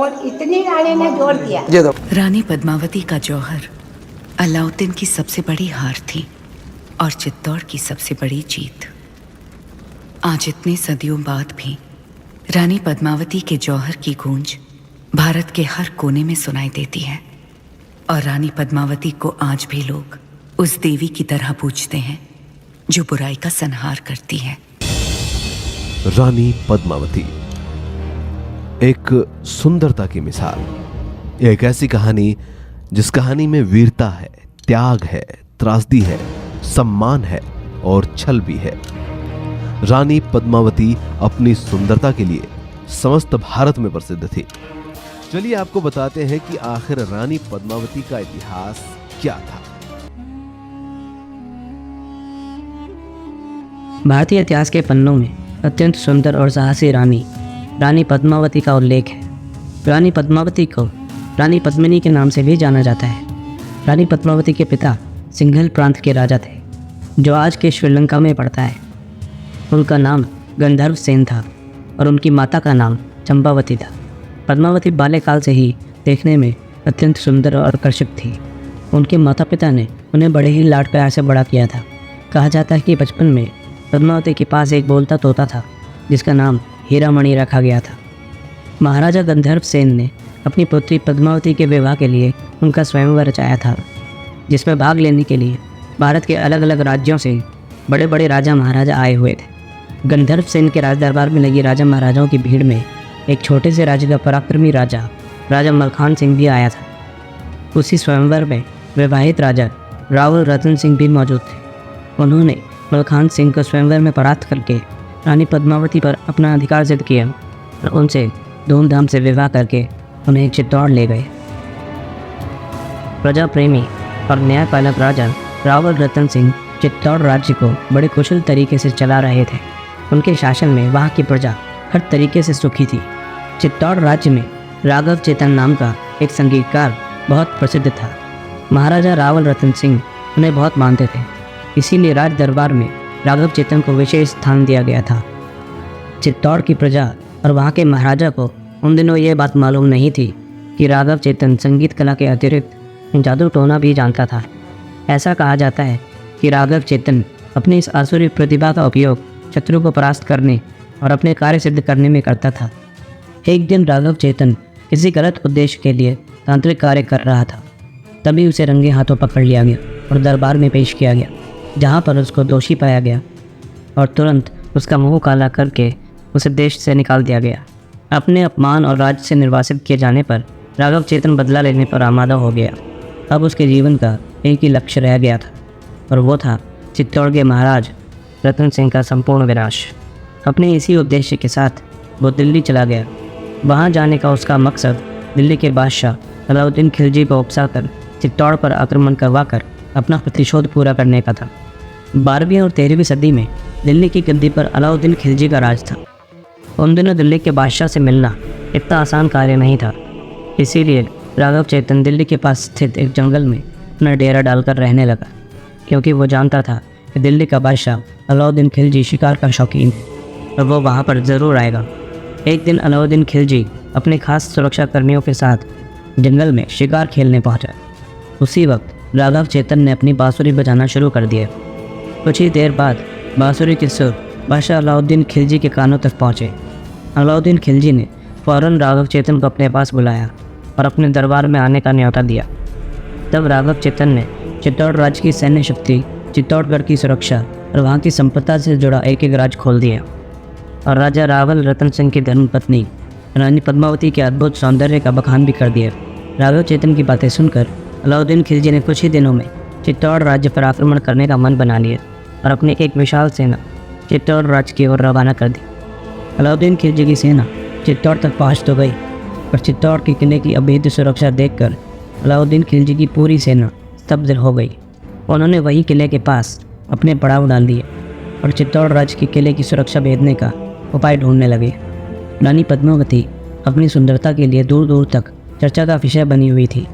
और इतनी रानी ने जोड़ दिया। रानी पद्मावती का जौहर अलाउद्दीन की सबसे बड़ी हार थी और चित्तौड़ की सबसे बड़ी जीत। आज इतने सदियों बाद भी रानी पद्मावती के जौहर की गूंज भारत के हर कोने में सुनाई देती है और रानी पद्मावती को आज भी लोग उस देवी की तरह पूजते हैं जो बुराई का संहार करती है। रानी पद्मावती एक सुंदरता की मिसाल, एक ऐसी कहानी जिस कहानी में वीरता है, त्याग है, त्रासदी है, सम्मान है और छल भी है। रानी पद्मावती अपनी सुंदरता के लिए समस्त भारत में प्रसिद्ध थी। चलिए आपको बताते हैं कि आखिर रानी पद्मावती का इतिहास क्या था। भारतीय इतिहास के पन्नों में अत्यंत सुंदर और साहसी रानी पद्मावती का उल्लेख है। रानी पद्मावती को रानी पद्मिनी के नाम से भी जाना जाता है। रानी पद्मावती के पिता सिंघल प्रांत के राजा थे, जो आज के श्रीलंका में पड़ता है। उनका नाम गंधर्व सेन था और उनकी माता का नाम चंपावती था। पद्मावती बाल्यकाल से ही देखने में अत्यंत सुंदर और आकर्षक थी। उनके माता पिता ने उन्हें बड़े ही लाड प्यार से बड़ा किया था। कहा जाता है कि बचपन में पद्मावती के पास एक बोलता तोता था जिसका नाम हीरामणि रखा गया था। महाराजा गंधर्व सेन ने अपनी पुत्री पद्मावती के विवाह के लिए उनका स्वयंवर रचाया था, जिसमें भाग लेने के लिए भारत के अलग अलग राज्यों से बड़े बड़े राजा महाराजा आए हुए थे। गंधर्व सेन के राज दरबार में लगी राजा महाराजाओं की भीड़ में एक छोटे से राज्य का पराक्रमी राजा मलखान सिंह भी आया था। उसी स्वयंवर में विवाहित राजा रावल रतन सिंह भी मौजूद थे। उन्होंने मलखान सिंह को स्वयंवर में परास्त करके रानी पद्मावती पर अपना अधिकार सिद्ध किया और उनसे धूमधाम से विवाह करके उन्हें चित्तौड़ ले गए। प्रजा प्रेमी और न्यायपालक राजा रावल रतन सिंह चित्तौड़ राज्य को बड़े कुशल तरीके से चला रहे थे। उनके शासन में वहाँ की प्रजा हर तरीके से सुखी थी। चित्तौड़ राज्य में राघव चेतन नाम का एक संगीतकार बहुत प्रसिद्ध था। महाराजा रावल रतन सिंह उन्हें बहुत मानते थे, इसीलिए राज दरबार में राघव चेतन को विशेष स्थान दिया गया था। चित्तौड़ की प्रजा और वहाँ के महाराजा को उन दिनों ये बात मालूम नहीं थी कि राघव चेतन संगीत कला के अतिरिक्त जादू टोना भी जानता था। ऐसा कहा जाता है कि राघव चेतन अपनी इस आसुरी प्रतिभा का उपयोग शत्रु को परास्त करने और अपने कार्य सिद्ध करने में करता था। एक दिन राघव चेतन किसी गलत उद्देश्य के लिए तांत्रिक कार्य कर रहा था। तभी उसे रंगे हाथों पकड़ लिया गया और दरबार में पेश किया गया, जहाँ पर उसको दोषी पाया गया और तुरंत उसका मुंह काला करके उसे देश से निकाल दिया गया। अपने अपमान और राज्य से निर्वासित किए जाने पर राघव चेतन बदला लेने पर आमादा हो गया। अब उसके जीवन का एक ही लक्ष्य रह गया था और वो था चित्तौड़ के महाराज रतन सिंह का संपूर्ण विनाश। अपने इसी उद्देश्य के साथ वो दिल्ली चला गया। वहाँ जाने का उसका मकसद दिल्ली के बादशाह अलाउद्दीन खिलजी को उकसाकर चित्तौड़ पर आक्रमण करवाकर अपना प्रतिशोध पूरा करने का था। 12वीं और 13वीं सदी में दिल्ली की गद्दी पर अलाउद्दीन खिलजी का राज था। उन दिनों दिल्ली के बादशाह से मिलना इतना आसान कार्य नहीं था, इसीलिए राघव चेतन दिल्ली के पास स्थित एक जंगल में अपना डेरा डालकर रहने लगा, क्योंकि वो जानता था कि दिल्ली का बादशाह अलाउद्दीन खिलजी शिकार का शौकीन है और वो वहाँ पर ज़रूर आएगा। एक दिन अलाउद्दीन खिलजी अपने खास सुरक्षा कर्मियों के साथ जंगल में शिकार खेलने पहुँचा। उसी वक्त राघव चेतन ने अपनी बांसुरी बजाना शुरू कर दिया। कुछ ही देर बाद बांसुरी के सुर बादशाह अलाउद्दीन खिलजी के कानों तक पहुँचे। अलाउद्दीन खिलजी ने फ़ौरन राघव चेतन को अपने पास बुलाया और अपने दरबार में आने का न्योता दिया। तब राघव चेतन ने चित्तौड़ राज्य की सैन्य शक्ति, चित्तौड़गढ़ की सुरक्षा और वहाँ की संपदा से जुड़ा एक एक राज खोल दिया और राजा रावल रतन सिंह की धर्मपत्नी रानी पद्मावती के अद्भुत सौंदर्य का बखान भी कर दिया। राघव चेतन की बातें सुनकर अलाउद्दीन खिलजी ने कुछ ही दिनों में चित्तौड़ राज्य पर आक्रमण करने का मन बना लिया और अपनी एक विशाल सेना चित्तौड़ राज्य की ओर रवाना कर दी। अलाउद्दीन खिलजी की सेना चित्तौड़ तक पहुँच तो गई, पर चित्तौड़ के किले की अभेद्य सुरक्षा देखकर अलाउद्दीन खिलजी की पूरी सेना स्तब्ध हो गई। उन्होंने वही किले के पास अपने पड़ाव डाल दिए और चित्तौड़ राज्य के किले की सुरक्षा भेदने का उपाय ढूंढने लगे। रानी पद्मावती अपनी सुंदरता के लिए दूर दूर तक चर्चा का विषय बनी हुई थी।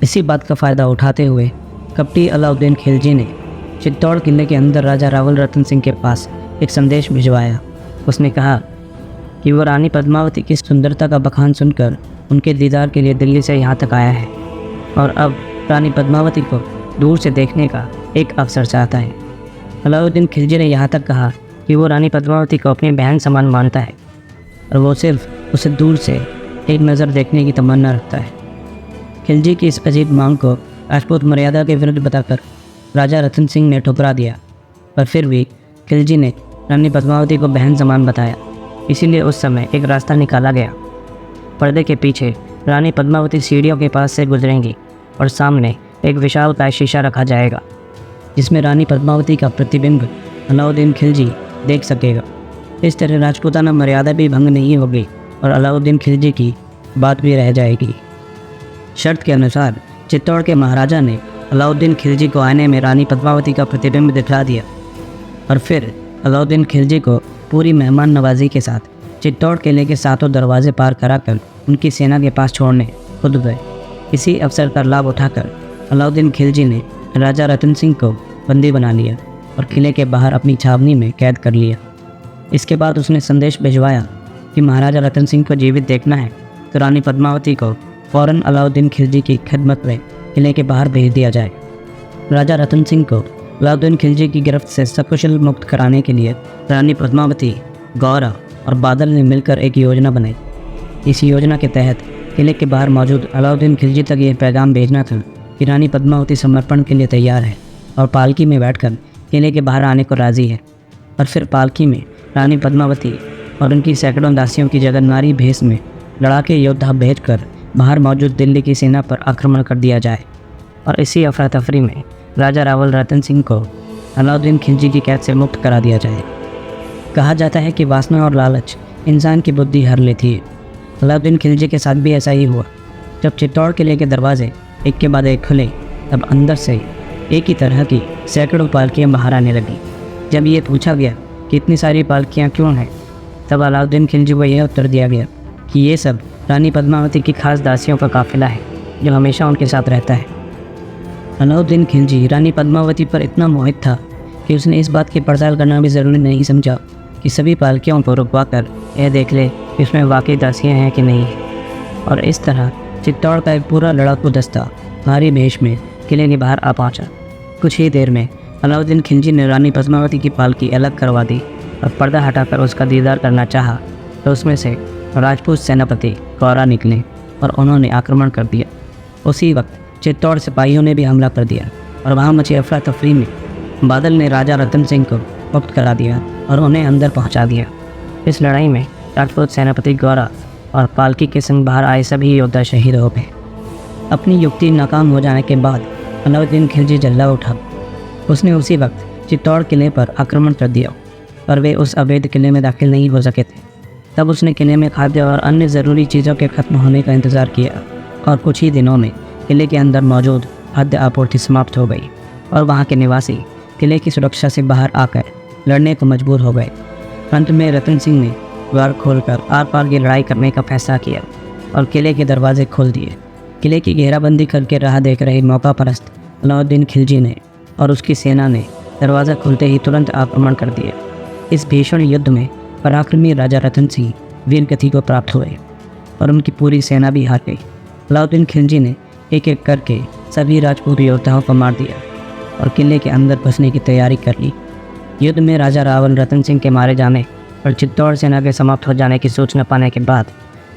इसी बात का फ़ायदा उठाते हुए कपटी अलाउद्दीन खिलजी ने चित्तौड़ किले के अंदर राजा रावल रतन सिंह के पास एक संदेश भिजवाया। उसने कहा कि वो रानी पद्मावती की सुंदरता का बखान सुनकर उनके दीदार के लिए दिल्ली से यहाँ तक आया है और अब रानी पद्मावती को दूर से देखने का एक अवसर चाहता है। अलाउद्दीन खिलजी ने यहाँ तक कहा कि वो रानी पद्मावती को अपनी बहन समान मानता है और वो सिर्फ उसे दूर से एक नज़र देखने की तमन्ना रखता है। खिलजी की इस अजीब मांग को राजपूत मर्यादा के विरुद्ध बताकर राजा रतन सिंह ने ठुकरा दिया, पर फिर भी खिलजी ने रानी पद्मावती को बहन समान बताया। इसीलिए उस समय एक रास्ता निकाला गया। पर्दे के पीछे रानी पद्मावती सीढ़ियों के पास से गुजरेंगी और सामने एक विशालकाय शीशा रखा जाएगा जिसमें रानी पद्मावती का प्रतिबिंब अलाउद्दीन खिलजी देख सकेगा। इस तरह राजपूताना मर्यादा भी भंग नहीं होगी और अलाउद्दीन खिलजी की बात भी रह जाएगी। शर्त के अनुसार चित्तौड़ के महाराजा ने अलाउद्दीन खिलजी को आईने में रानी पद्मावती का प्रतिबिंब दिखला दिया और फिर अलाउद्दीन खिलजी को पूरी मेहमान नवाजी के साथ चित्तौड़ किले के सातों दरवाजे पार कराकर उनकी सेना के पास छोड़ने खुद गए। इसी अवसर का लाभ उठाकर अलाउद्दीन खिलजी ने राजा रतन सिंह को बंदी बना लिया और किले के बाहर अपनी छावनी में कैद कर लिया। इसके बाद उसने संदेश भिजवाया कि महाराजा रतन सिंह को जीवित देखना है तो रानी पद्मावती को फ़ौरन अलाउद्दीन खिलजी की खिदमत में किले के बाहर भेज दिया जाए। राजा रतन सिंह को अलाउद्दीन खिलजी की गिरफ्त से सकुशल मुक्त कराने के लिए रानी पद्मावती, गौरा और बादल ने मिलकर एक योजना बनाई। इस योजना के तहत किले के बाहर मौजूद अलाउद्दीन खिलजी तक ये पैगाम भेजना था कि रानी पद्मावती समर्पण के लिए तैयार है और पालकी में बैठकर किले के बाहर आने को राज़ी है। और फिर पालकी में रानी पद्मावती और उनकी सैकड़ों दासियों की जगह नारी भेष में लड़ाके योद्धा भेजकर बाहर मौजूद दिल्ली की सेना पर आक्रमण कर दिया जाए और इसी अफरा तफरी में राजा रावल रतन सिंह को अलाउद्दीन खिलजी की कैद से मुक्त करा दिया जाए। कहा जाता है कि वासना और लालच इंसान की बुद्धि हर लेती है। अलाउद्दीन खिलजी के साथ भी ऐसा ही हुआ। जब चित्तौड़ किले के दरवाजे एक के बाद एक खुले तब अंदर से एक ही तरह की सैकड़ों पालकियाँ बाहर आने लगी। जब ये पूछा गया कि इतनी सारी पालकियाँ क्यों हैं, तब अलाउद्दीन खिलजी को यह उत्तर दिया गया कि ये सब रानी पद्मावती की खास दासियों का काफिला है जो हमेशा उनके साथ रहता है। अलाउद्दीन खिलजी रानी पद्मावती पर इतना मोहित था कि उसने इस बात की पड़ताल करना भी ज़रूरी नहीं समझा कि सभी पालकियों को रुकवा कर यह देख ले कि उसमें वाकई दासियाँ हैं कि नहीं। और इस तरह चित्तौड़ का एक पूरा लड़ाकू दस्ता भारी भेष में किले के बाहर आ पहुँचा। कुछ ही देर में अलाउद्दीन खिलजी ने रानी पद्मावती की पालकी अलग करवा दी और पर्दा हटाकर उसका दीदार करना चाहा तो उसमें से राजपूत सेनापति गौरा निकले और उन्होंने आक्रमण कर दिया। उसी वक्त चित्तौड़ सिपाहियों ने भी हमला कर दिया और वहाँ मची अफरा तफरी में बादल ने राजा रतन सिंह को मुक्त करा दिया और उन्हें अंदर पहुँचा दिया। इस लड़ाई में राजपूत सेनापति गौरा और पालकी के संग बाहर आए सभी योद्धा शहीद हो गए। अपनी युक्ति नाकाम हो जाने के बाद अलाउद्दीन खिलजी जल्ला उठा। उसने उसी वक्त चित्तौड़ किले पर आक्रमण कर दिया पर वे उस अवैध किले में दाखिल नहीं हो सके थे। तब उसने किले में खाद्य और अन्य ज़रूरी चीज़ों के ख़त्म होने का इंतज़ार किया और कुछ ही दिनों में किले के अंदर मौजूद खाद्य आपूर्ति समाप्त हो गई और वहाँ के निवासी किले की सुरक्षा से बाहर आकर लड़ने को मजबूर हो गए। अंत में रतन सिंह ने द्वार खोलकर आर पार की लड़ाई करने का फैसला किया और किले के दरवाजे खोल दिए। किले की घेराबंदी करके राह देख रहे मौका परस्त अलाउद्दीन खिलजी ने और उसकी सेना ने दरवाज़ा खुलते ही तुरंत आक्रमण कर दिया। इस भीषण युद्ध में पराक्रमी राजा रतन सिंह वीर गति को प्राप्त हुए और उनकी पूरी सेना भी हार गई। अलाउद्दीन खिलजी ने एक एक करके सभी राजपूत योद्धाओं को मार दिया और किले के अंदर घुसने की तैयारी कर ली। युद्ध में राजा रावल रतन सिंह के मारे जाने और चित्तौड़ सेना के समाप्त हो जाने की सूचना पाने के बाद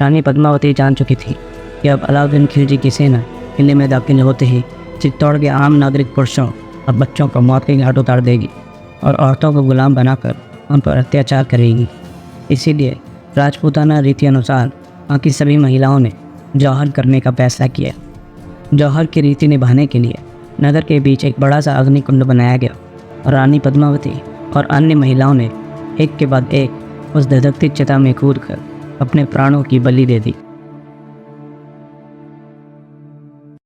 रानी पद्मावती जान चुकी थी कि अब अलाउद्दीन खिलजी की सेना किले में दाखिल होते ही चित्तौड़ के आम नागरिक पुरुषों और बच्चों को मौत के घाट उतार देगी और औरतों को गुलाम बनाकर उन पर अत्याचार करेगी। इसीलिए राजपूताना रीति अनुसार वहाँ की सभी महिलाओं ने जौहर करने का फैसला किया। जौहर की रीति निभाने के लिए नगर के बीच एक बड़ा सा अग्निकुंड बनाया गया और रानी पद्मावती और अन्य महिलाओं ने एक के बाद एक उस धधकती चिता में कूदकर अपने प्राणों की बलि दे दी।